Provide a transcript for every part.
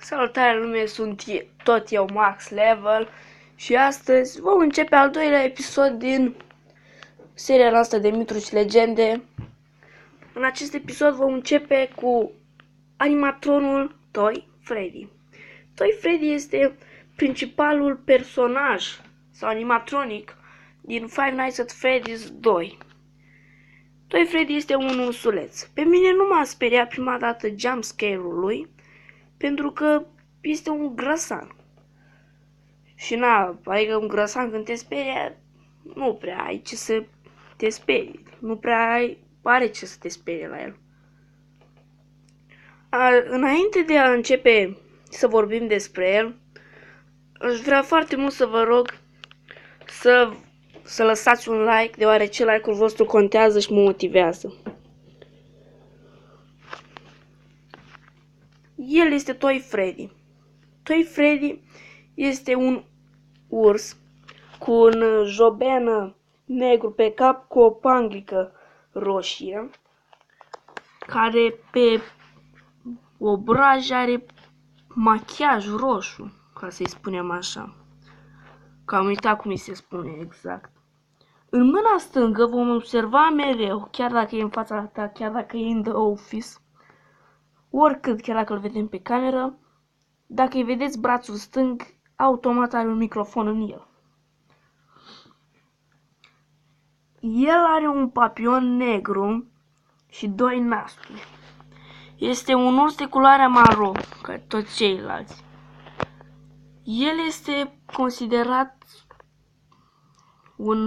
Salutare lume, sunt tot eu, Max Level, și astăzi vom începe al doilea episod din seria noastră de mituri și legende. În acest episod vom începe cu animatronul Toy Freddy. Toy Freddy este principalul personaj sau animatronic din Five Nights at Freddy's 2. Toy Freddy este un ursuleț. Pe mine nu m-a speriat prima dată jumpscare-ul lui, pentru că este un grăsan. Și adică un grăsan când te sperie, nu prea ai ce să te sperii. Nu prea are ce să te sperie la el. Înainte de a începe să vorbim despre el, aș vrea foarte mult să vă rog să lăsați un like, deoarece like-ul vostru contează și mă motivează. El este Toy Freddy. Toy Freddy este un urs cu un jobenă negru pe cap, cu o panglică roșie, care pe obraj are machiaj roșu, ca să-i spunem așa. Că am uitat cum îi se spune exact. În mâna stângă vom observa mereu, chiar dacă e în fața ta, chiar dacă e în The Office, oricât, chiar dacă îl vedem pe cameră, dacă îi vedeți brațul stâng, automat are un microfon în el. El are un papion negru și doi nasuri. Este un urs de culoare maro, ca toți ceilalți. El este considerat un,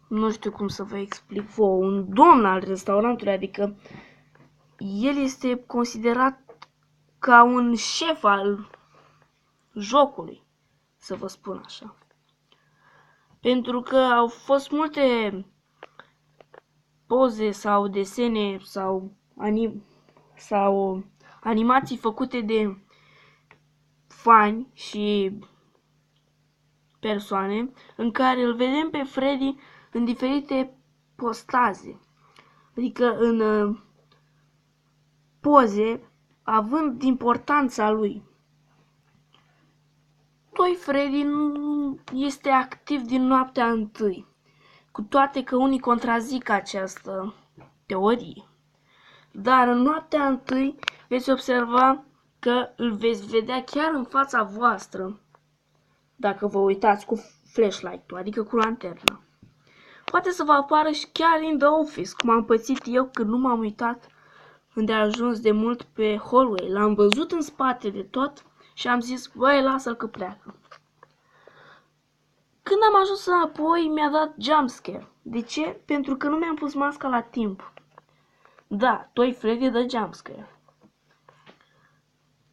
nu știu cum să vă explic vouă, un domn al restaurantului, adică el este considerat ca un șef al jocului, să vă spun așa. Pentru că au fost multe poze sau desene sau animații făcute de fani și persoane în care îl vedem pe Freddy în diferite postaze. Adică în poze având importanța lui. Toy Freddy nu este activ din noaptea întâi, cu toate că unii contrazic această teorie. Dar în noaptea întâi veți observa că îl veți vedea chiar în fața voastră, dacă vă uitați cu flashlight-ul, adică cu lanterna. Poate să vă apară și chiar în The Office, cum am pățit eu când nu m-am uitat îndeajuns de mult pe hallway. L-am văzut în spate de tot și am zis, băi, lasă-l că pleacă. Când am ajuns înapoi, mi-a dat jumpscare. De ce? Pentru că nu mi-am pus masca la timp. Da, Toy Freddy dă jumpscare.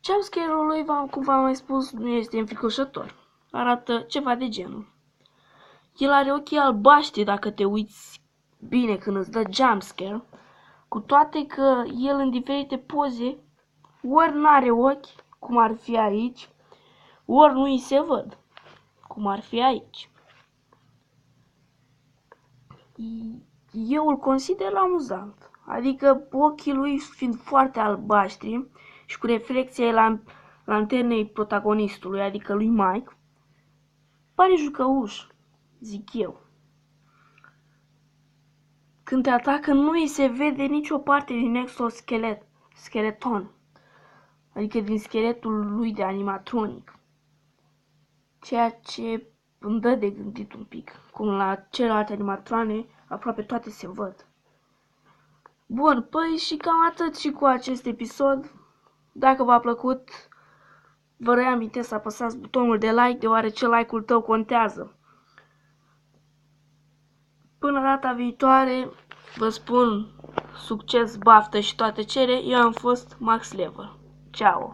Jumpscare-ul lui, cum v-am mai spus, nu este înfricoșător. Arată ceva de genul. El are ochii albaștri dacă te uiți bine când îți dă jumpscare, cu toate că el în diferite poze ori n-are ochi, cum ar fi aici, ori nu îi se văd, cum ar fi aici. Eu îl consider amuzant, adică ochii lui fiind foarte albaștri și cu reflexia la lanternei protagonistului, adică lui Mike, pare jucăuș, zic eu. Când te atacă nu îi se vede nicio parte din exoskeleton, adică din scheletul lui de animatronic, ceea ce îmi dă de gândit un pic, cum la celelalte animatroane aproape toate se văd. Bun, păi și cam atât și cu acest episod. Dacă v-a plăcut, vă reamintesc să apăsați butonul de like, deoarece like-ul tău contează. Până data viitoare, vă spun succes, baftă și toate cele. Eu am fost Max Level. Ciao!